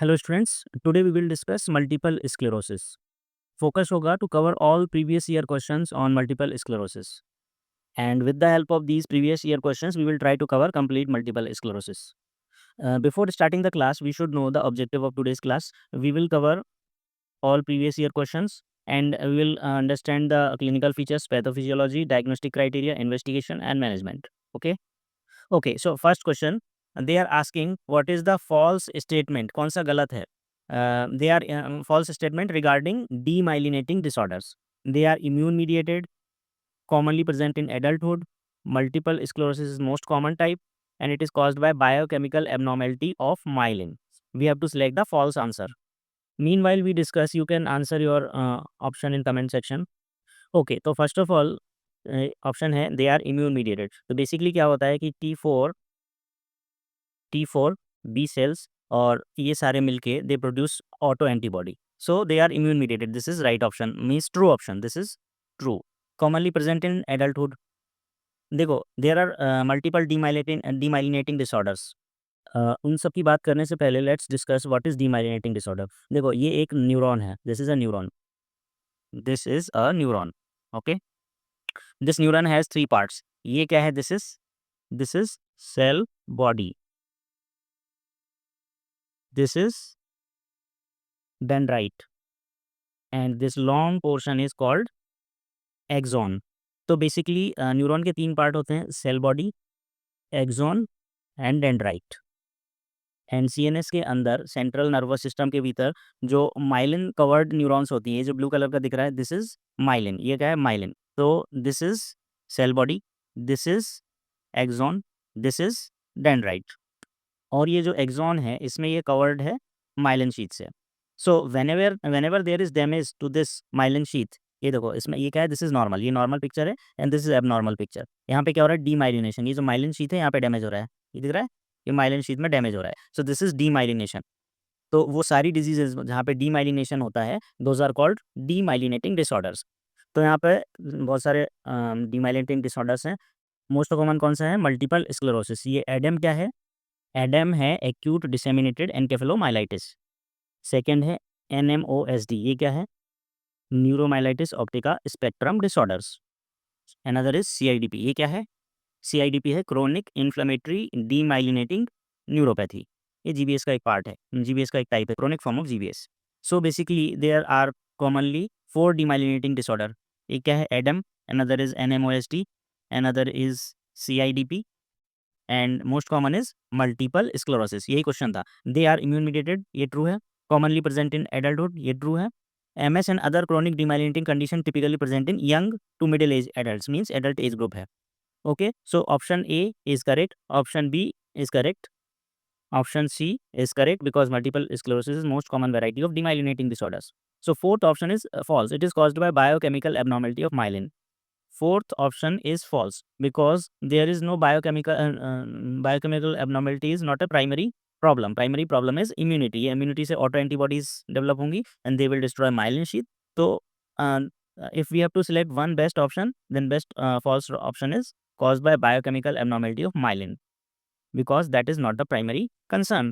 Hello students, today we will discuss multiple sclerosis. Focus होगा to cover all previous year questions on multiple sclerosis and with the help of these previous year questions we will try to cover complete multiple sclerosis. Before starting the class, we should know the objective of today's class. We will cover all previous year questions and we will understand the clinical features, pathophysiology, diagnostic criteria, investigation and management. Okay, so first question, they are asking what is the false statement, कौन सा गलत है? They are false statement regarding demyelinating disorders. They are immune mediated, commonly present in adulthood. Multiple sclerosis is most common type and it is caused by biochemical abnormality of myelin. We have to select the false answer. Meanwhile we discuss, you can answer your option in comment section. Okay, तो first of all option है they are immune mediated. तो basically क्या होता है कि T4 B sales और ये सारे मिलके they produce auto antibody, so they are immune mediated. This is right option, means true option, this is true. Commonly present in adulthood. देखो there are multiple demyelinating disorders. उन सब की बात करने से पहले let's discuss what is demyelinating disorder. देखो ये एक न्यूरॉन है, this is a neuron, okay. This neuron has three parts. ये क्या है? This is cell body, this is dendrite and this long portion is called axon. तो basically neuron के तीन पार्ट होते हैं, cell body, axon and dendrite. And CNS के अंदर सेंट्रल नर्वस सिस्टम के भीतर जो माइलिन कवर्ड न्यूरॉन्स होती है, जो ब्लू कलर का दिख रहा है, दिस इज माइलिन. ये क्या है? माइलिन. तो this is cell body, this is axon, this is dendrite. और ये जो एक्सॉन है इसमें ये कवर्ड है माइलिन शीथ से. So whenever there is damage to this myelin sheath, ये देखो इसमें ये क्या है? दिस इज नॉर्मल, ये नॉर्मल पिक्चर है and this is abnormal picture. यहाँ पे क्या हो रहा है? डीमाइलिनेशन. ये जो माइलिन शीथ है यहाँ पे डैमेज हो रहा है, ये दिख रहा है, ये माइलिन शीथ में डैमेज हो रहा है. So this is demyelination. तो वो सारी डिजीजेज जहाँ पे डीमाइलिनेशन होता है, those are called demyelinating disorders. तो यहाँ पे बहुत सारे डीमाइलिनेटिंग डिसऑर्डर्स हैं. मोस्ट कॉमन कौन सा है? Multiple sclerosis. ये एडम क्या है? एडम है एक्यूट डिसेमिनेटेड एनकेफेलोमाइलाइटिस. सेकंड है एनएमओएसडी. ये क्या है? Neuromyelitis optica spectrum disorders. Another is CIDP. ये क्या है? सीआईडीपी है क्रोनिक इन्फ्लेमेटरी डीमाइलिनेटिंग न्यूरोपैथी. ये जीबीएस का एक पार्ट है, जीबीएस का एक टाइप है, chronic form of GBS. So basically there are commonly four demyelinating disorder. एक क्या है? ADEM, another is NMOSD, another is CIDP and most common is multiple sclerosis. यही क्वेश्चन था. दे आर इम्यून मीडिएटेड, ये true है. Commonly present in adulthood, ये true है. MS and other chronic demyelinating condition typically present in young to middle age adults, means adult age group है. Okay, so option A is correct, option B is correct, option C is correct because multiple sclerosis is most common variety of demyelinating disorders. So fourth option is false. It is caused by biochemical abnormality of myelin. Fourth option is false because there is no biochemical abnormality is not a primary problem. Primary problem is immunity. ये immunity से auto antibodies develop होंगी and they will destroy myelin sheath. तो uh, if we have to select one best option, then best false option is caused by biochemical abnormality of myelin because that is not the primary concern.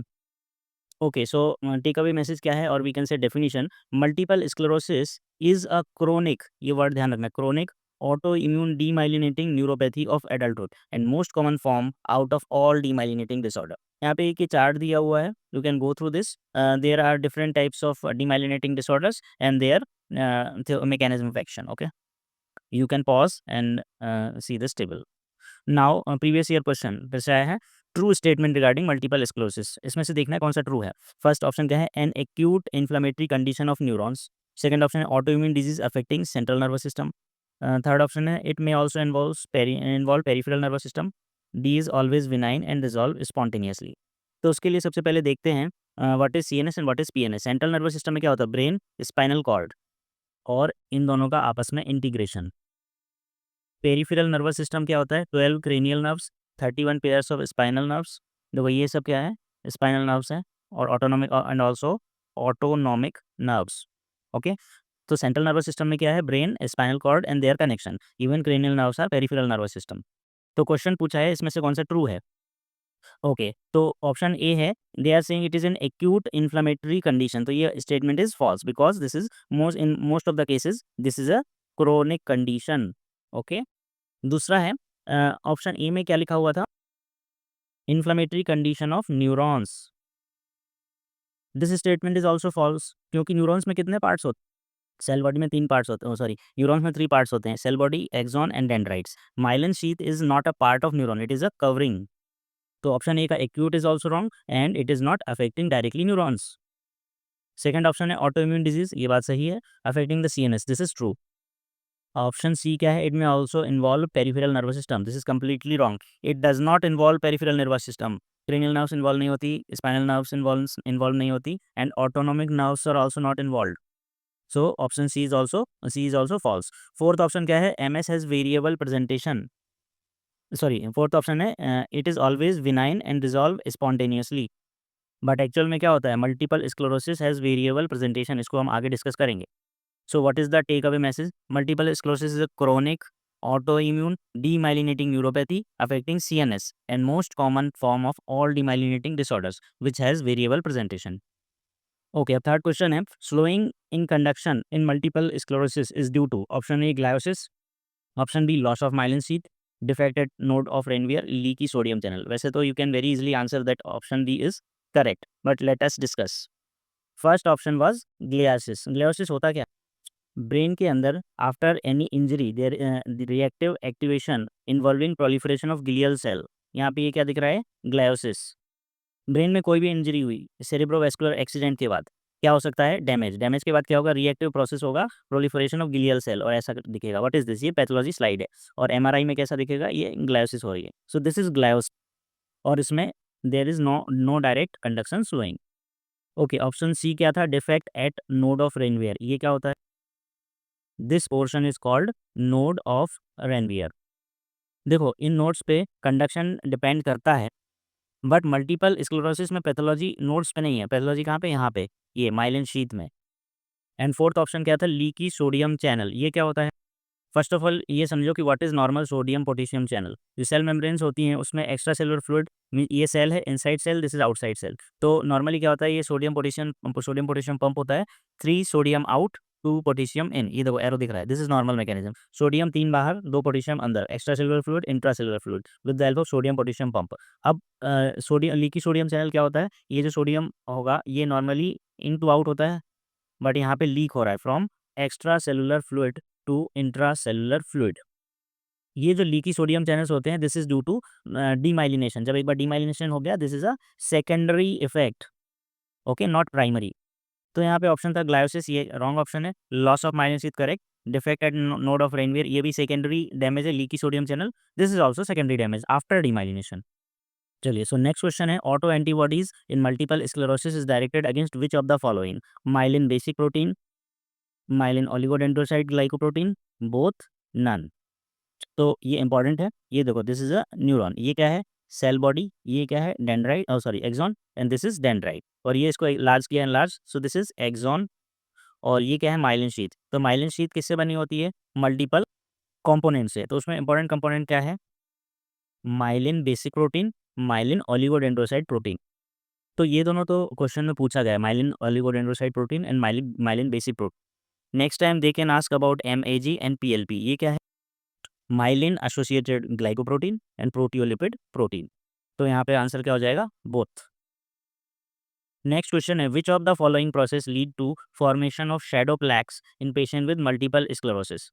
Okay, so takeaway message क्या है? और we can say definition, multiple sclerosis is a chronic, ये word ध्यान रखना, chronic autoimmune demyelinating neuropathy of adulthood and most common form out of all demyelinating disorder. यहाँ पे एक chart दिया हुआ है, you can go through this. There are different types of demyelinating disorders and their mechanism of action. Okay, you can pause and see this table. Now previous year question फिर से आया है. True statement regarding multiple sclerosis. इसमें से देखना है कौन सा ट्रू है. फर्स्ट ऑप्शन क्या है? An acute inflammatory condition of neurons. Second option है auto immune disease affecting central nervous system. Third option है it may also involve peripheral nervous system. D is always विनाइन एंड रिजॉल्व स्पॉन्टेनियसली. तो उसके लिए सबसे पहले देखते हैं what is CNS and what is PNS. Central nervous system में क्या होता है? ब्रेन, स्पाइनल कॉर्ड और इन दोनों का आपस में इंटीग्रेशन. पेरिफेरल नर्वस सिस्टम क्या होता है? 12 cranial nerves, 31 pairs of spinal nerves. देखो ये सब क्या है? स्पाइनल नर्व्स हैं और autonomic and also autonomic nerves. Okay, तो सेंट्रल नर्वस सिस्टम में क्या है? Brain, spinal cord and their connection. Even cranial nerves are peripheral nervous system. तो क्वेश्चन पूछा है इसमें से कौन सा ट्रू है? ओके, तो ऑप्शन ए है, they are saying it is an acute inflammatory condition, तो ये statement is false because this is most of the cases this is a chronic condition. Okay, दूसरा है ऑप्शन ए में क्या लिखा हुआ था? Inflammatory condition of neurons. This statement is also false क्योंकि न्यूरॉन्स में कितने पार्ट्स होते हैं? सेल बॉडी में 3 पार्ट्स होते हैं, ओह सॉरी, न्यूरॉन्स में 3 पार्ट्स होते हैं, cell body, axon and dendrites. Myelin sheath is not a part of neuron, it is a covering. तो ऑप्शन ए का acute is also wrong and it is not affecting directly neurons. Second option है autoimmune disease, ये बात सही है, affecting the CNS, this is true. Option C क्या है? It may also involve peripheral nervous system, this is completely wrong. It does not involve peripheral nervous system. Cranial nerves involve नहीं होती, spinal nerves involve नहीं होती and autonomic nerves are also not involved. So option C is also false. Fourth option क्या है? MS has variable presentation, sorry fourth option है it is always विनाइन and resolve spontaneously, but actual में क्या होता है? Multiple sclerosis has variable presentation, इसको हम आगे डिस्कस करेंगे। So what is the takeaway message? Multiple sclerosis is a chronic autoimmune demyelinating neuropathy affecting CNS and most common form of all demyelinating disorders which has variable presentation. Okay, अब third question है slowing in conduction in multiple sclerosis is due to option A gliosis, option B loss of myelin sheath, defected node of Ranvier, leaky sodium channel. वैसे तो you can very easily answer that option D is correct, but let us discuss. First option was gliosis. Gliosis होता क्या? Brain के अंदर after any injury there reactive activation involving proliferation of glial cell, यहाँ पे ये क्या दिख रहा है? ग्लायोसिस। ब्रेन में कोई भी इंजरी हुई सेरेब्रोवैस्कुलर एक्सीडेंट के बाद क्या हो सकता है? डैमेज। डैमेज के बाद क्या होगा? रिएक्टिव प्रोसेस होगा, प्रोलिफरेशन ऑफ ग्लियल सेल और ऐसा दिखेगा। What is this? ये पैथोलॉजी स्लाइड है और एमआरआई में कैसा दिखेगा? ये ग्लायोसिस हो रही है। सो दिस इज ग्लायोस और इसमें there is no direct conduction slowing. Okay, option C क्या था? Defect at node of Ranvier, ये क्या होता है? This portion is called node of Ranvier. देखो इन नोड्स पे कंडक्शन डिपेंड करता है, बट मल्टीपल स्क्लेरोसिस में पैथोलॉजी नोड्स पे नहीं है, पैथोलॉजी कहाँ पे? यहाँ पे, ये माइलिन शीथ में। एंड फोर्थ ऑप्शन क्या था? लीकी सोडियम चैनल, ये क्या होता है? फर्स्ट ऑफ ऑल ये समझो कि what is normal sodium potassium channel. जो सेल मेम्ब्रेन्स होती हैं उसमें एक्स्ट्रा सेलुलर फ्लूइड, ये सेल है inside cell, this is outside cell. तो नॉर्मली क्या होता है? ये सोडियम पोटेशियम पंप होता है, 3 सोडियम आउट 2 पोटेशियम इन, ये देखो एरो दिख रहा है, this is normal mechanism. Sodium 3 बाहर 2 पोटेशियम अंदर, extra cellular fluid intra cellular fluid with the help of sodium potassium pump. अब सोडियम लीकी सोडियम चैनल क्या होता है? ये जो सोडियम होगा ये नॉर्मली इन टू आउट होता है, बट यहाँ पे लीक हो रहा है from extracellular fluid to intracellular fluid. ये जो लीकी सोडियम चैनल्स होते हैं this is due to demyelination. जब एक बार डीमाइलिनेशन हो गया this is a secondary effect, okay, not primary. तो यहाँ पे ऑप्शन था ग्लायोसिस, ये रॉन्ग ऑप्शन है। Loss of myelin sheath correct. Defect at node of Ranvier, ये भी सेकेंडरी डैमेज है, leaky sodium channel, this is also secondary damage after demyelination. चलिए, सो नेक्स्ट क्वेश्चन है auto antibodies in multiple sclerosis is directed against which of the following? Myelin basic protein, myelin oligodendrocyte glycoprotein, both, none. तो ये important है, ये देखो this is a neuron, ये क्या है? सेल बॉडी, ये क्या है? Dendrite, sorry axon, and this is dendrite और ये इसको लार्ज किया है, large, so this is axon. और ये क्या है? Myelin sheath. तो माइलिन शीथ किससे बनी होती है? मल्टीपल कंपोनेंट से। तो उसमें इंपॉर्टेंट कंपोनेंट क्या है? Myelin basic protein, myelin oligodendrocyte protein. तो ये दोनों तो क्वेश्चन में पूछा गया है, myelin oligodendrocyte protein and myelin basic protein. Next time they can ask about MAG and PLP, ये क्या है? Myelin associated glycoprotein and proteolipid protein. तो यहाँ पे आंसर क्या हो जाएगा? बोथ। नेक्स्ट क्वेश्चन है which of the following process lead to formation of shadow plaques in patient with multiple sclerosis?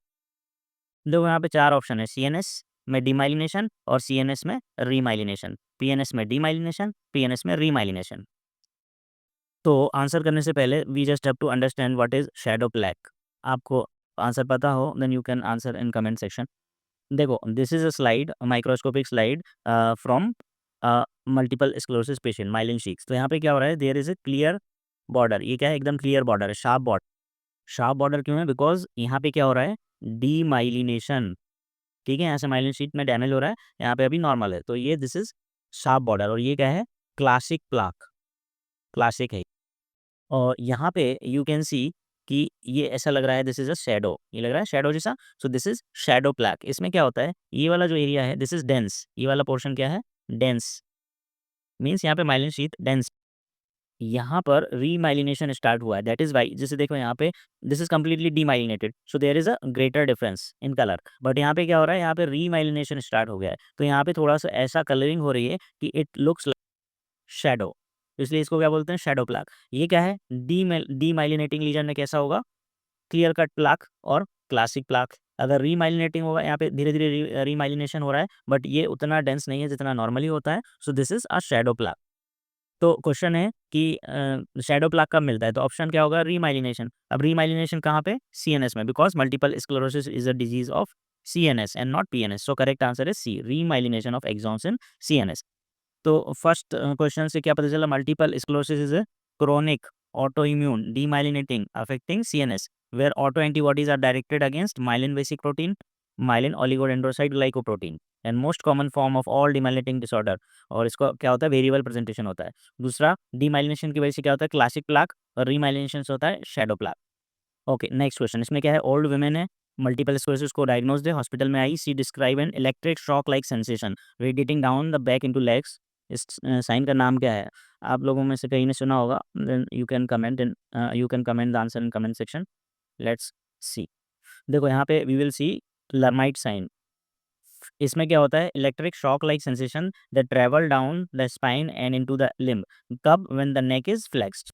देखो यहाँ पे 4 ऑप्शन है, सीएनएस में डीमाइलिनेशन और सीएनएस में रीमाइलिनेशन, पीएनएस में डीमाइलिनेशन, पीएनएस में रीमाइलिनेशन। तो आंसर करने से पहले we just have to understand what is shadow plaque. आपको आंसर पता हो then you can answer in comment section. देखो this is a slide, microscopic slide from multiple sclerosis patient myelin sheaths. तो यहाँ पे क्या हो रहा है? There is a clear border, ये क्या है? एकदम क्लियर बॉर्डर है, शार्प बॉर्डर। शार्प बॉर्डर क्यों है? बिकॉज यहाँ पे क्या हो रहा है? डीमाइलिनेशन, ठीक है, यहाँ से माइलिन शीथ में डैमेज हो रहा है, यहाँ पे अभी नॉर्मल है, तो ये दिस इज शार्प बॉर्डर। और ये क्या है? क्लासिक प्लाक, क्लासिक है। और यहाँ पे यू कैन सी कि ये ऐसा लग रहा है दिस इज अ शैडो, ये लग रहा है शैडो जैसा, सो दिस इज शैडो प्लैक। इसमें क्या होता है? ये वाला जो एरिया है दिस इज डेंस, ये वाला पोर्शन क्या है? डेंस। मीन्स यहाँ पे माइलिन शीथ डेंस, यहाँ पर रीमाइलिनेशन स्टार्ट हुआ है, दैट इज वाई। जैसे देखो यहाँ पे this is completely demyelinated, so there is a greater difference in colour, but यहाँ पे क्या हो रहा है, यहाँ पे रीमाइलिनेशन स्टार्ट हो गया है, तो यहाँ पे थोड़ा सा ऐसा कलरिंग हो रही है कि इट लुक्स शैडो, इसलिए इसको क्या बोलते हैं, शैडो प्लाक। ये क्या है, डीमाइलिनेटिंग लीजन में कैसा होगा, क्लियर कट प्लाक और क्लासिक प्लाक। अगर रीमाइलिनेटिंग होगा, यहाँ पे धीरे धीरे रीमाइलिनेशन हो रहा है, बट ये उतना डेंस नहीं है जितना नॉर्मली होता है, so this is a shadow plaque. तो क्वेश्चन है कि शैडो प्लाक कब मिलता है, तो ऑप्शन क्या होगा, रीमाइलिनेशन। अब रीमाइलिनेशन कहाँ पे, सीएनएस में, because multiple sclerosis is a disease of CNS and not PNS, so correct answer is C, remyelination of axons in CNS. तो फर्स्ट क्वेश्चन से क्या पता चला, multiple sclerosis is a chronic autoimmune demyelinating affecting CNS where autoantibodies are directed against myelin basic protein, myelin oligodendrocyte glycoprotein and most common form of all demyelinating disorder। और इसको क्या होता है, वेरिएबल प्रेजेंटेशन होता है। दूसरा, डीमाइलिनेशन की वजह से क्या होता है, क्लासिक प्लाक, और रीमाइलिनेशन से होता है shadow plaque. Okay, next question, इसमें क्या है, ओल्ड वुमेन है, मल्टीपल स्क्लेरोसिस को डायग्नोज दे, हॉस्पिटल में आई, she describe an electric shock like sensation radiating down the back into legs. इस साइन का नाम क्या है, आप लोगों में से कहीं ने सुना होगा, then you can comment the answer in comment section. Let's see. देखो यहाँ पे we will see Lhermitte sign. इसमें क्या होता है, electric shock like sensation that travel down the spine and into the limb, कब, when the neck is flexed.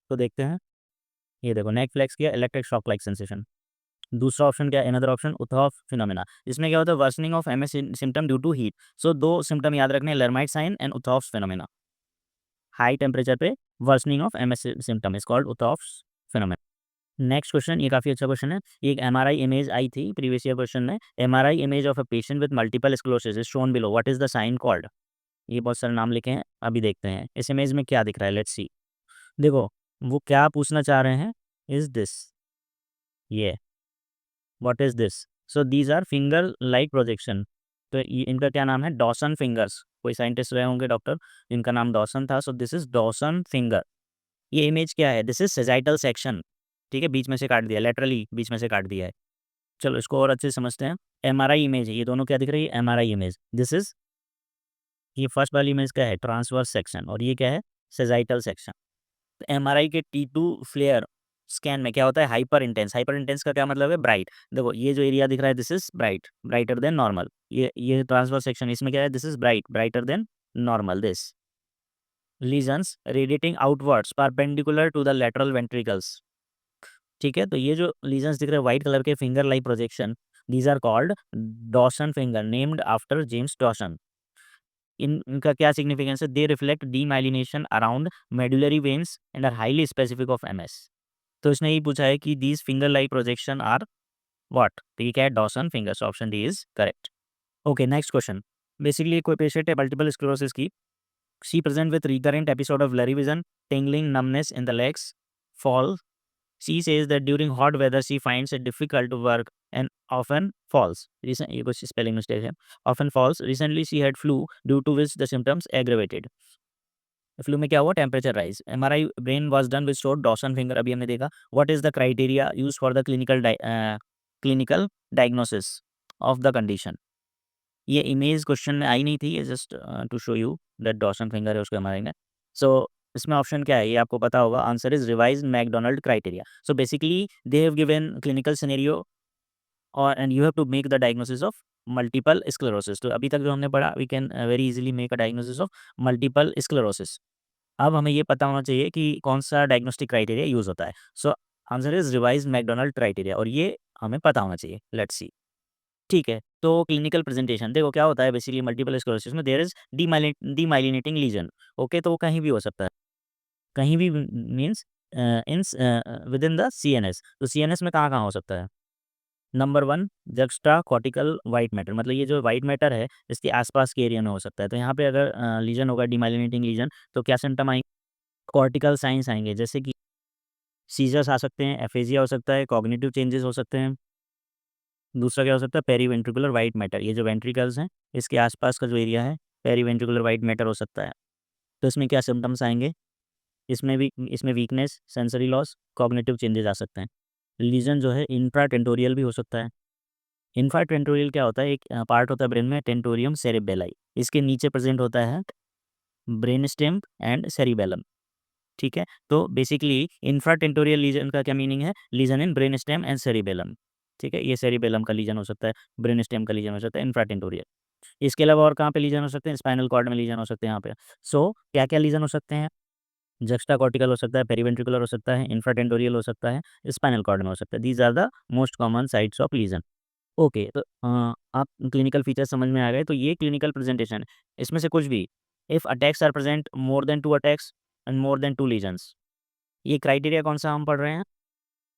तो देखते हैं, ये देखो नेक फ्लेक्स किया, इलेक्ट्रिक शॉक लाइक सेंसेशन। दूसरा ऑप्शन क्या है, अनदर ऑप्शन उथॉफ फिनोमेना। इसमें क्या होता है, worsening of MS symptom due to heat. So दो सिम्टम याद रखने, Lhermitte sign and Uhthoff phenomena. High temperature पे worsening of MS symptom is called Uhthoff phenomena. Next question, ये काफी अच्छा क्वेश्चन है। ये एक एमआरआई इमेज आई थी प्रीवियस ईयर क्वेश्चन में, MRI image of a patient with multiple sclerosis is shown below, what is the sign called. ये बहुत सारे नाम लिखे हैं, अभी देखते हैं इस इमेज में क्या दिख रहा है, लेट्स सी। देखो वो क्या पूछना चाह रहे हैं, इज दिस, ये what is this, so these are finger like projection. तो इनका क्या नाम है, डॉसन फिंगर्स। कोई साइंटिस्ट रहे होंगे डॉक्टर, इनका नाम डॉसन था, सो दिस इज डॉसन फिंगर। ये इमेज क्या है, दिस इज सेजाइटल सेक्शन, ठीक है, बीच में से काट दिया, लेटरली बीच में से काट दिया है। चलो इसको और अच्छे से समझते हैं। एमआरआई इमेज है, ये दोनों क्या दिख रही है, एमआरआई इमेज, दिस इज, ये फर्स्ट वाली इमेज क्या है, ट्रांसवर्स सेक्शन, और ये क्या है, सेजाइटल सेक्शन। तो एमआरआई के T2 फ्लेयर स्कैन में क्या होता है, हाइपर इंटेंस का क्या मतलब है, ब्राइट। देखो ये जो एरिया दिख रहा है, this is bright, brighter than normal. ये ट्रांसफर सेक्शन, इसमें क्या है, this is bright, brighter than normal. This lesions radiating outwards perpendicular to the lateral ventricles, ठीक है। तो ये जो लीजन्स दिख रहे हैं व्हाइट कलर के, finger like projection, these are called Dawson finger, named after James Dawson. इनका क्या सिग्निफिकेंस है, they reflect demyelination around medullary veins and are highly specific of MS. तो इसने ये पूछा है कि these finger like projection are what, तो ये क्या है, Dawson fingers, option D is correct. Okay, next question. Basically कोई पेशेंट है मल्टीपल स्क्लेरोसिस की, she present with recurrent episode of blurry vision, tingling, numbness in the legs, fall. She says that during hot weather she finds it difficult to work and often falls. ये कुछ spelling mistake है, often falls. Recently she had flu due to which the symptoms aggravated. Flu में क्या हुआ, temperature rise. MRI brain was done with showed Dawson finger, अभी हमने देखा। What is the criteria use for the clinical diagnosis of the condition. ये image question में आई नहीं थी, ये just to show you that Dawson finger है उसको एमआरआई में। सो इसमें ऑप्शन क्या है, ये आपको पता होगा, answer is revise McDonald criteria. So basically they have given clinical scenario और and you have to make the diagnosis of multiple sclerosis. तो अभी तक जो हमने पढ़ा, we can very easily make a diagnosis of multiple sclerosis. अब हमें ये पता होना चाहिए कि कौन सा डायग्नोस्टिक क्राइटेरिया यूज़ होता है। So answer is revised McDonald criteria, और ये हमें पता होना चाहिए। लेट्स सी, ठीक है। तो क्लिनिकल प्रेजेंटेशन देखो क्या होता है, बेसिकली मल्टीपल स्क्लेरोसिस में there is demyelinating lesion. Okay, तो वो कहीं भी हो सकता है, कहीं भी means in within the CNS. तो सीएनएस में कहाँ कहाँ हो सकता है, number one, juxtacortical white matter, मतलब ये जो वाइट मैटर है इसके आसपास के एरिया में हो सकता है। तो यहाँ पे अगर लीजन होगा, डीमाइलिनेटिंग लीजन, तो क्या सिम्टम आएंगे, कॉर्टिकल साइंस आएंगे, जैसे कि सीजर्स आ सकते हैं, एफेजिया हो सकता है, कॉग्निटिव चेंजेस हो सकते हैं। दूसरा क्या हो सकता है, पेरीवेंट्रिकुलर वाइट मैटर, ये जो वेंट्रिकल्स हैं इसके आसपास का जो एरिया है, पेरीवेंट्रिकुलर वाइट मैटर हो सकता है। तो इसमें क्या सिम्टम्स आएंगे, इसमें weakness, sensory loss, cognitive changes आ सकते हैं। लीजन जो है इंफ्राटेंटोरियल भी हो सकता है। इंफ्राटेंटोरियल क्या होता है, एक पार्ट होता है ब्रेन में, टेंटोरियम सेरेबेलाई, इसके नीचे प्रेजेंट होता है ब्रेन स्टेम एंड सेरिबेलम। ठीक है, तो बेसिकली इंफ्राटेंटोरियल लीजन का क्या मीनिंग है? Lesion in brain stem and cerebellum. ठीक है, ये सेरिबेलम का लीजन हो सकता है, ब्रेन स्टेम का लीजन हो सकता है, इंफ्राटेंटोरियल। इसके अलावा और कहाँ पे लीजन हो सकते हैं? स्पाइनल कॉर्ड में लीजन हो सकते हैं यहाँ पे। सो क्या क्या लीजन हो सकते हैं? जक्स्टा कॉर्टिकल हो सकता है, पेरीवेंट्रिकुलर हो सकता है, इंफ्राटेंटोरियल हो सकता है, स्पाइनल कॉर्ड में हो सकता है। These are the most common sites of lesion. Okay, तो आप क्लिनिकल फीचर्स समझ में आ गए। तो ये क्लिनिकल प्रेजेंटेशन, इसमें से कुछ भी, if attacks are present more than 2 attacks and more than 2 lesions, ये क्राइटेरिया कौन सा हम पढ़ रहे हैं?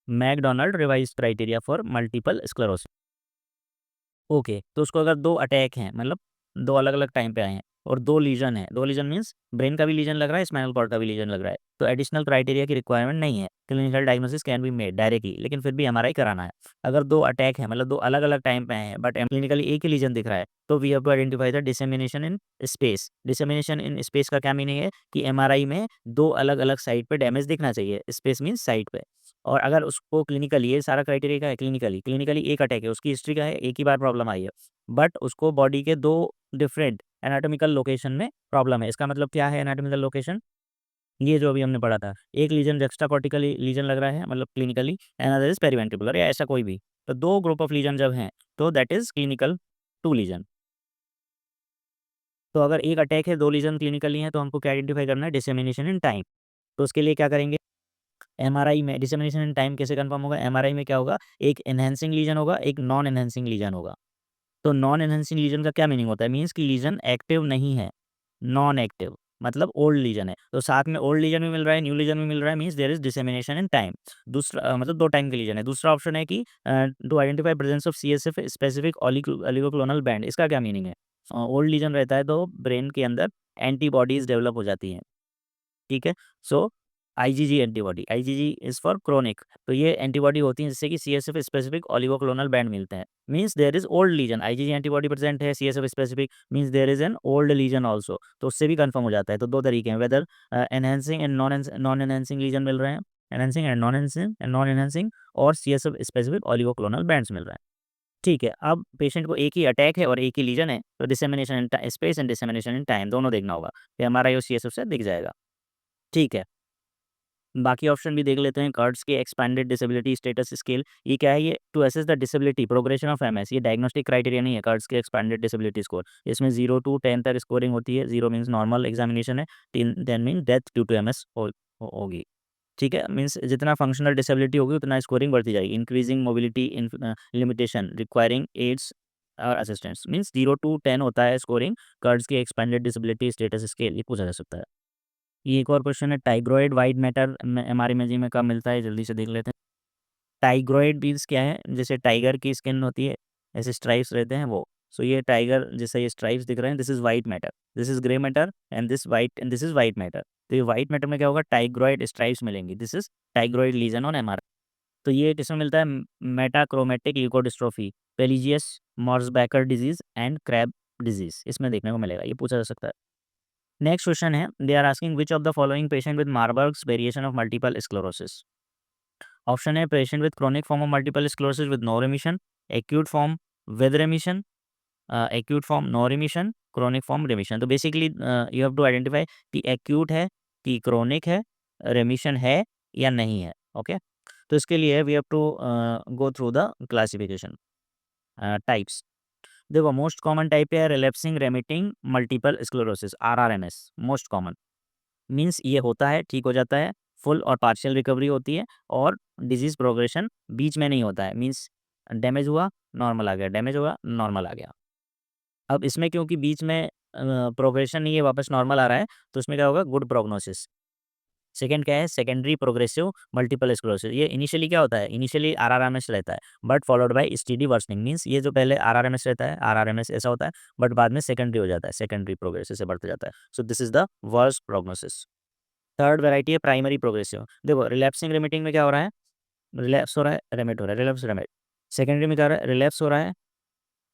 McDonald revised criteria for multiple sclerosis. Okay, तो उसको अगर 2 अटैक हैं, मतलब 2 अलग-अलग टाइम पे आए हैं और 2 लीजन है, 2 लीजन मीन्स ब्रेन का भी लीजन लग रहा है, स्पाइनल कॉर्ड का भी लीजन लग रहा है, तो एडिशनल क्राइटेरिया की रिक्वायरमेंट नहीं है। Clinical diagnosis can be made directly, लेकिन फिर भी एमआरआई कराना है। अगर 2 अटैक हैं, मतलब 2 अलग-अलग टाइम पे आए हैं, बट क्लिनिकली एक ही लीजन दिख रहा है, तो we have to identify the dissemination in space. Dissemination in space का क्या मीनिंग है? कि एमआरआई में 2 अलग-अलग साइट पे डैमेज दिखना चाहिए, स्पेस मीन्स साइट पे। और अगर उसको क्लिनिकली, ये सारा क्राइटेरिया क्या है? क्लिनिकली एक अटैक है, उसकी हिस्ट्री क्या है? एक ही बार प्रॉब्लम आई है, बट उसको बॉडी के 2 डिफरेंट एनाटॉमिकल लोकेशन में प्रॉब्लम है। इसका मतलब क्या है एनाटॉमिकल लोकेशन? ये जो अभी हमने पढ़ा था, एक लीजन जुक्स्टाकॉर्टिकली लीजन लग रहा है, मतलब क्लिनिकली, अनदर इज पेरीवेंट्रिकुलर, या ऐसा कोई भी। तो 2 ग्रुप ऑफ लीजन जब हैं, तो दैट इज क्लिनिकल 2 लीजन। तो अगर एक अटैक है, 2 लीजन क्लिनिकली हैं, तो हमको क्या आइडेंटिफाई करना है? Dissemination in time. तो उसके लिए क्या करेंगे? एमआरआई में डिसेमिनेशन इन टाइम कैसे कंफर्म होगा? एमआरआई में क्या होगा? एक एनहांसिंग लीजन होगा, एक नॉन एनहांसिंग लीजन होगा। तो नॉन एनहांसिंग लीजन का क्या मीनिंग होता है? मीन्स कि लीजन एक्टिव नहीं है, नॉन एक्टिव, मतलब ओल्ड लीजन है। तो साथ में ओल्ड लीजन भी मिल रहा है, न्यू लीजन भी मिल रहा है, means there is dissemination in time. दूसरा मतलब 2 टाइम के लीजन है। दूसरा ऑप्शन है कि to identify presence of CSF specific oligoclonal band. इसका क्या मीनिंग है? ओल्ड लीजन रहता है तो ब्रेन के अंदर एंटीबॉडीज डेवलप हो जाती हैं। ठीक है? So IgG antibody, IgG is for chronic, तो ये एंटीबॉडी होती है जिससे कि सीएसएफ स्पेसिफिक ओलिगोक्लोनल बैंड मिलते हैं। Means there is old lesion, IgG antibody present है, CSF specific means there is an old lesion also. तो उससे भी कन्फर्म हो जाता है। तो 2 तरीके हैं, whether enhancing and non enhancing lesion मिल रहे हैं, एनहांसिंग एंड नॉन एनहांसिंग, और सीएसएफ स्पेसिफिक ओलिगोक्लोनल बैंड्स मिल रहे हैं। ठीक है, अब पेशेंट को एक ही अटैक है और एक ही लीजन है, तो dissemination in space and dissemination in time दोनों देखना होगा। एमआरआई और सीएसएफ से दिख जाएगा। ठीक है। बाकी ऑप्शन भी देख लेते हैं। कर्ट्स के एक्सपैंडेड डिसेबिलिटी स्टेटस स्केल, ये क्या है? ये to assess the disability progression of MS, ये डायग्नोस्टिक क्राइटेरिया नहीं है। कर्ट्स के एक्सपैंडेड डिसेबिलिटी स्कोर, इसमें 0 टू 10 तक स्कोरिंग होती है। 0 मीन्स नॉर्मल एग्जामिनेशन है, 10 mean death due to MS होगी। ठीक है, मीन्स जितना फंक्शनल डिसेबिलिटी होगी उतना स्कोरिंग बढ़ती जाएगी। Increasing mobility limitation requiring aids और असिस्टेंट्स, मीन्स 0 टू 10 होता है स्कोरिंग कर्ट्स की एक्सपैंडेड डिसेबिलिटी स्टेटस स्केल, ये पूछा जा सकता है। ये एक और क्वेश्चन है, टाइग्रॉइड वाइट मैटर हमारे इमेजिंग में कब मिलता है? जल्दी से देख लेते हैं। टाइग्रॉइड मीन्स क्या है? जैसे टाइगर की स्किन होती है, ऐसे स्ट्राइप्स रहते हैं वो। सो ये टाइगर जैसे ये स्ट्राइप्स दिख रहे हैं, this is white matter, this is grey matter, and this is white matter. तो ये वाइट मैटर में क्या होगा? टाइग्रॉइड स्ट्राइप्स मिलेंगी, this is tigroid lesion on MRI. तो ये किसमें मिलता है? Metachromatic leukodystrophy, Pelizaeus Merzbacher disease and Krabbe disease, इसमें देखने को मिलेगा, ये पूछा जा सकता है। नेक्स्ट क्वेश्चन है, they are asking which of the following patient with Marburg's variation of multiple sclerosis. Option है patient with chronic form of multiple sclerosis with no remission, acute form with remission, acute form no remission, chronic form remission. तो basically you have to identify कि acute है कि chronic है, remission है या नहीं है। ओके, तो इसके लिए we have to go through the classification types. देखो, मोस्ट कॉमन टाइप है relapsing remitting multiple sclerosis, RRMS. Most common means ये होता है, ठीक हो जाता है, फुल और पार्शियल रिकवरी होती है, और डिजीज प्रोग्रेशन बीच में नहीं होता है। मीन्स डैमेज हुआ, नॉर्मल आ गया, डैमेज हुआ, नॉर्मल आ गया। अब इसमें क्योंकि बीच में प्रोग्रेशन नहीं है, वापस नॉर्मल आ रहा है, तो इसमें क्या होगा? Good prognosis. सेकंड क्या है? Secondary progressive multiple sclerosis. ये इनिशियली क्या होता है? इनिशियली आरआरएमएस रहता है, but followed by steady worsening. Means ये जो पहले आरआरएमएस रहता है, आरआरएमएस ऐसा होता है, बट बाद में सेकेंडरी हो जाता है, सेकेंडरी प्रोग्रेसिव से बढ़ते जाता है। So this is the worst prognosis. Third variety है प्राइमरी प्रोग्रेसिव। देखो, रिलैप्सिंग रेमिटिंग में क्या हो रहा है? रिलैप्स हो रहा है, रेमिट हो रहा है, रिलैप्स रेमिट। सेकेंडरी में क्या हो रहा है? रिलैप्स हो रहा है,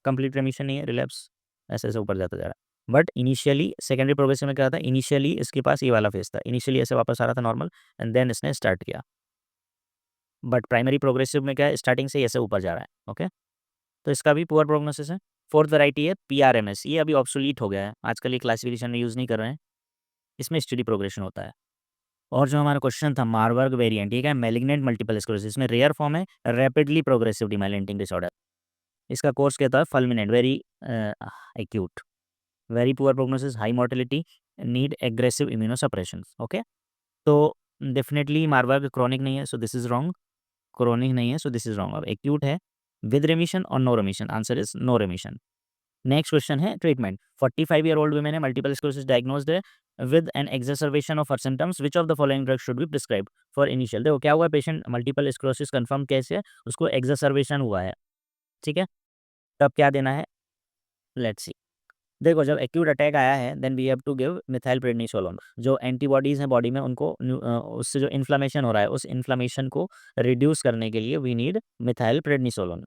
कंप्लीट रेमिशन नहीं है, रिलैप्स, ऐसे ऐसे ऊपर जाता जा रहा है। बट इनिशियली सेकेंडरी प्रोग्रेसिव में क्या था? इनिशियली इसके पास ये वाला फेस था, इनिशियली ऐसे वापस आ रहा था नॉर्मल, एंड देन इसने स्टार्ट किया। बट प्राइमरी प्रोग्रेसिव में क्या है? स्टार्टिंग से ही ऐसे ऊपर जा रहा है। ओके, तो इसका भी पुअर प्रोग्नोसिस है। फोर्थ वैरायटी है पीआरएमएस, ये अभी ऑब्सोलीट हो गया है, आजकल ये क्लासिफिकेशन में यूज़ नहीं कर रहे हैं। इसमें स्टडी प्रोग्रेशन होता है। और जो हमारा क्वेश्चन था मारबर्ग वेरिएंट, ये क्या है? मैलिग्नेंट मल्टीपल स्क्लेरोसिस, इसमें रेयर फॉर्म है रैपिडली प्रोग्रेसिव डीमाइलिनेटिंग डिसऑर्डर। इसका कोर्स क्या था? Fulminant, very acute, very poor prognosis, high mortality, need aggressive immunosuppression. Okay, तो डेफिनेटली मारबर्ग क्रोनिक नहीं है, so this is wrong. Chronic नहीं है, सो दिस इज रॉन्ग। अब एक्यूट है विद रेमिशन और no remission, answer is no remission. Next question है treatment. 45 year old women है, मल्टीपल स्क्लेरोसिस डायग्नोज्ड है with an exacerbation of her symptoms, which of the following drug should be prescribe for initial. देखो क्या हुआ, patient multiple sclerosis confirm कैसे है, उसको एक्सरबेशन हुआ है, ठीक है, तब क्या देना है, लेट्स सी। देखो जब एक्यूट अटैक आया है then we have to give methylprednisolone. जो एंटीबॉडीज़ हैं बॉडी में उनको उससे जो इन्फ्लेमेशन हो रहा है उस इन्फ्लेमेशन को रिड्यूस करने के लिए we need methylprednisolone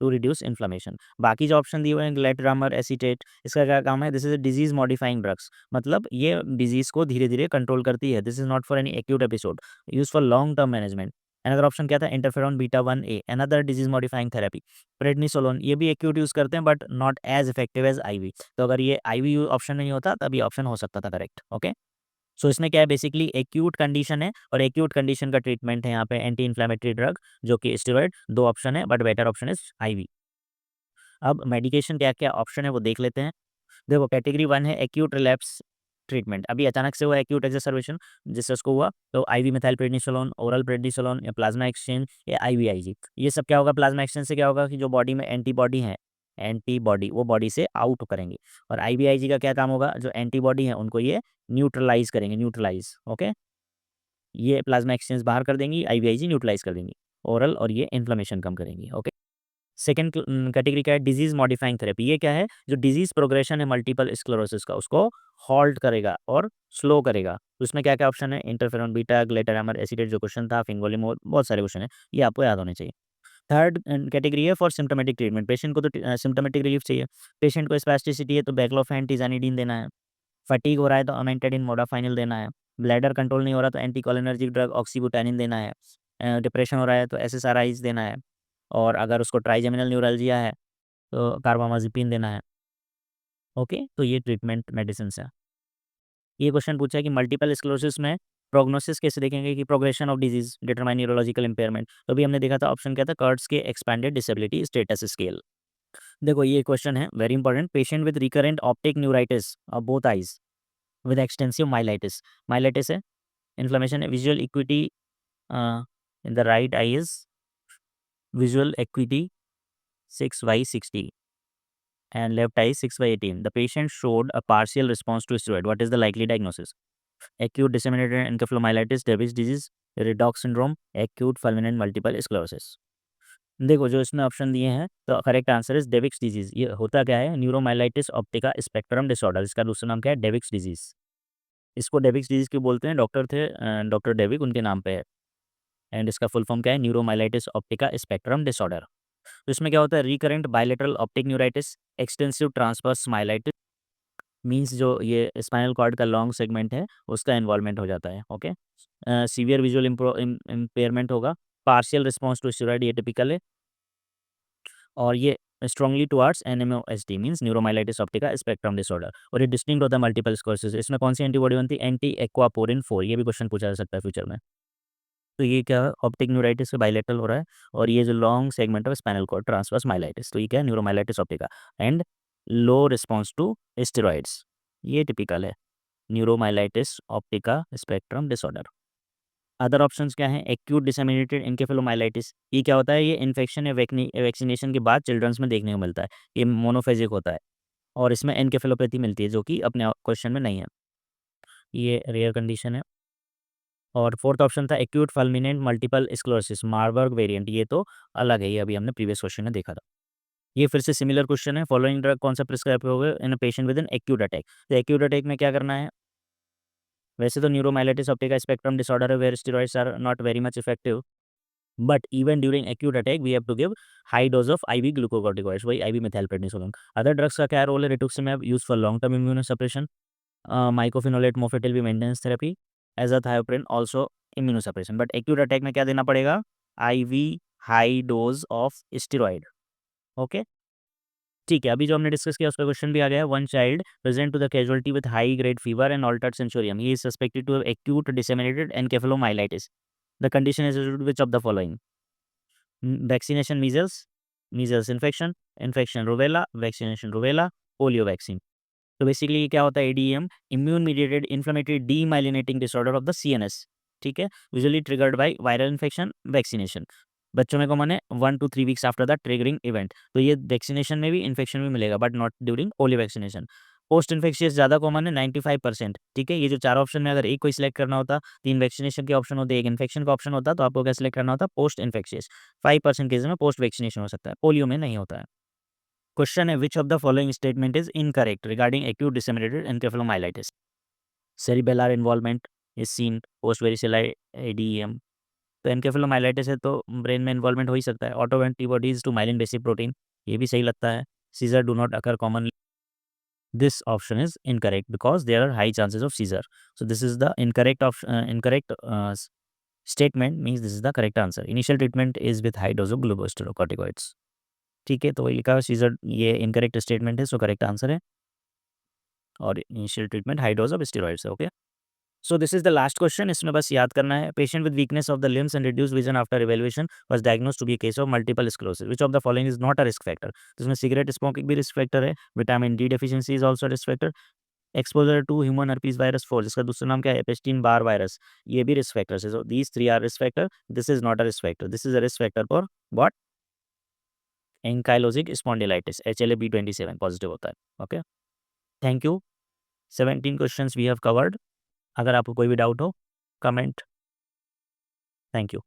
to reduce inflammation. बाकी जो ऑप्शन दिए हुए हैं ग्लेटरामर, एसीटेट, इसका क्या काम है? This is a disease modifying drugs, मतलब ये डिजीज को धीरे धीरे कंट्रोल करती है। This is not for any acute episode, use for long term management. Another option क्या था? Interferon beta 1A, another disease modifying therapy. Prednisolone, ये भी एक्यूट यूज करते हैं but not as effective as IV. तो अगर ये आईवी ऑप्शन नहीं होता तब ये ऑप्शन हो सकता था करेक्ट। ओके, सो इसमें क्या है, बेसिकली एक्यूट कंडीशन है और एक्यूट कंडीशन का ट्रीटमेंट है यहाँ पे एंटी इन्फ्लेमेटरी ड्रग जो कि स्टेरॉइड। दो ऑप्शन है but better option is IV. अब मेडिकेशन क्या-क्या ऑप्शन है वो देख लेते हैं। देखो कैटेगरी 1 है एक्यूट रिलैप्स ट्रीटमेंट, अभी अचानक से हुआ एक्यूट एक्सरसाइजेशन जिससे उसको हुआ, तो आईवी मेथाइलप्रेडनिसोलोन, ओरल प्रेडनिसोलोन या प्लाज्मा एक्सचेंज या आईवीआईजी। ये सब क्या होगा? प्लाज्मा एक्सचेंज से क्या होगा कि जो बॉडी में एंटीबॉडी है, एंटीबॉडी वो बॉडी से आउट करेंगे। और आईवीआईजी का क्या काम होगा? जो एंटीबॉडी है उनको ये न्यूट्रलाइज़ करेंगे, न्यूट्रलाइज़, ओके? ये प्लाज्मा एक्सचेंज बाहर कर देंगी, आईवीआईजी न्यूट्रलाइज़ कर देंगी। ओरल और ये इन्फ्लेमेशन कम करेंगी, ओके? सेकंड कैटेगरी क्या है? Disease modifying therapy. ये क्या है? जो डिजीज़ प्रोग्रेशन है मल्टीपल स्क्लेरोसिस का उसको हॉल्ट करेगा और स्लो करेगा। तो इसमें क्या-क्या ऑप्शन है? इंटरफेरॉन बीटा, ग्लेटारामर, एसीटेट जो क्वेश्चन था, फिंगोलिमोल, बहुत सारे क्वेश्चन हैं, ये आपको याद होने चाहिए। थर्ड कैटेगरी है फॉर सिम्प्टोमेटिक ट्रीटमेंट। पेशेंट को तो सिम्प्टोमेटिक रिलीफ चाहिए। पेशेंट को स्पैस्टिसिटी है तो बैक्लोफेन, टिज़ानिडीन देना है। फटीग हो रहा है तो अमेंटाडिन, मोडाफाइनल देना है। ब्लैडर कंट्रोल नहीं हो रहा तो एंटीकोलिनर्जिक ड्रग ऑक्सीबुटानिन देना है। डिप्रेशन हो रहा है तो एसएसआरआईज़ देना है। और अगर उसको ट्राइजेमिनल न्यूरल्जिया है तो कार्बामाज़ेपिन देना है। ओके, तो ये ट्रीटमेंट मेडिसिन्स हैं। ये क्वेश्चन पूछा है कि मल्टीपल स्क्लेरोसिस में प्रोग्नोसिस कैसे देखेंगे कि progression of disease determine neurological impairment. तो अभी हमने देखा था ऑप्शन क्या था? कर्ट्ज़ के एक्सपेंडेड डिसेबिलिटी स्टेटस स्केल। देखो ये क्वेश्चन है very important. Patient with recurrent optic neuritis of both eyes with extensive myelitis. Myelitis है, इन्फ्लेमेशन है, visual equity in the right I is visual equity 6/60 and left eye 6/18. The patient showed a partial response to steroid. What is the likely diagnosis? Acute disseminated encephalomyelitis, Davis disease, redox syndrome, acute fulminant multiple sclerosis. देखो जो इसमें option दिए हैं तो correct answer is डेविक्स disease. ये होता क्या है? Neuromyelitis optica spectrum disorder. इसका दूसरा नाम क्या है? डेविक्स डिजीज। इसको डेविक्स डिजीज क्यों बोलते हैं? डॉक्टर थे डॉक्टर डेविक, उनके नाम पे है। एंड इसका फुल फॉर्म क्या है? Neuromyelitis optica spectrum disorder. तो इसमें क्या होता है? Recurrent bilateral optic neuritis, extensive transverse myelitis, means जो ये स्पाइनल कॉर्ड का लॉन्ग सेगमेंट है उसका इन्वॉल्वमेंट हो जाता है। ओके, सीवियर विजुअल इम्पेयरमेंट होगा, पार्शियल रिस्पॉन्स टू स्टेरॉइड, ये टिपिकल है। और ये strongly towards NMOSD means neuromyelitis optica spectrum disorder. और ये डिस्टिंक्ट होता है मल्टीपल स्क्लेरोसिस। इसमें कौन सी एंटीबॉडी बनती है? Anti aquaporin 4। ये भी क्वेश्चन पूछा जा सकता है फ्यूचर में। तो ये क्या है? ऑप्टिक न्यूराइटिस से बायलेटरल हो रहा है और ये जो long segment of spinal cord transverse myelitis, तो ये क्या है? Neuromyelitis optica and low response to steroids, ये टिपिकल है neuromyelitis optica spectrum disorder. Other options क्या हैं? Acute disseminated encephalomyelitis. ये क्या होता है? ये इन्फेक्शन या वैक्सीनेशन के बाद चिल्ड्रंस में देखने को मिलता है। ये मोनोफेजिक होता है और इसमें एन्केफेलोपैथी मिलती है जो कि अपने क्वेश्चन में नहीं है, ये रेयर कंडीशन है। और फोर्थ ऑप्शन था acute fulminant multiple sclerosis Marburg variant, ये तो अलग है, ये अभी हमने प्रीवियस क्वेश्चन में देखा था। ये फिर से सिमिलर क्वेश्चन है। फॉलोइंग ड्रग कौन सा प्रिस्क्राइब होगा in a patient with an acute attack. तो एक्यूट अटैक में क्या करना है? वैसे तो न्यूरोमाइलाइटिस ऑप्टिका स्पेक्ट्रम डिसऑर्डर है where steroids are not very much effective, but even during acute attack we have to give high dose of IV glucocorticoids, वही IV methylprednisolone. Other drugs का क्या रोल है? Rituximab use for long term immunosuppression, माइकोफिनोलेट mofetil भी maintenance therapy, azathioprine also immunosuppression. But acute attack में क्या देना पड़ेगा? IV high dose of steroid. Okay, ठीक है, अभी जो हमने डिस्कस किया उस पर क्वेश्चन भी आ गया है। One child present to the casualty with high grade fever and altered sensorium, he is suspected to have acute disseminated encephalomyelitis, the condition is which of the following? Vaccination measles, measles infection, infection rubella, vaccination rubella, polio vaccine. तो basically क्या होता है ADEM? Immune mediated inflammatory demyelinating disorder of the CNS. ठीक है, usually triggered by viral infection, vaccination. बच्चों में common है 1 to 3 weeks after the triggering event. तो ये वैक्सीनेशन में भी इन्फेक्शन भी मिलेगा but not during polio vaccination. Post infectious ज़्यादा कॉमन है 95%। ठीक है, ये जो 4 ऑप्शन में अगर एक कोई सिलेक्ट करना होता, 3 वैक्सीनेशन के ऑप्शन होते, एक इन्फेक्शन का ऑप्शन होता, तो आपको क्या सिलेक्ट करना होता? Post infectious. 5% केसेस में पोस्ट वैक्सीनेशन हो सकता है, पोलियो में नहीं होता है। क्वेश्चन है which of the following statement is incorrect regarding acute disseminated encephalomyelitis? Cerebellar involvement is seen post varicella ADEM. तो एनकेफेलोमाइलाइटिस है तो ब्रेन में इन्वॉल्वमेंट हो ही सकता है। Auto antibodies to myelin basic protein, ये भी सही लगता है। Seizure do not occur commonly, this option is incorrect because there are high chances of seizure. So this is the incorrect option, incorrect statement means this is the correct answer. Initial treatment is with high dose of glucocorticoids. ठीक है, तो वही लिखा है scissor, ये incorrect statement है, सो correct answer है। और initial treatment high dose of steroids है। Okay, so this is the last question, इसमें बस याद करना है। Patient with weakness of the limbs and reduce vision after evaluation was diagnosed to be case of multiple sclerosis, which of the following is not a risk factor? तो इसमें cigarette smoking भी risk factor है, vitamin D deficiency is also risk factor, exposure to human herpes virus 4 जिसका दूसरा नाम क्या है? एपेस्टीन Barr virus, ये भी रिस्क फैक्टर्स है। So these 3 are risk factor, this is not a risk factor, this is a risk factor for what? Ankylosing spondylitis, HLA-B27 positive होता है। Okay, thank you. 17 questions we have covered. अगर आपको कोई भी doubt हो, comment. Thank you.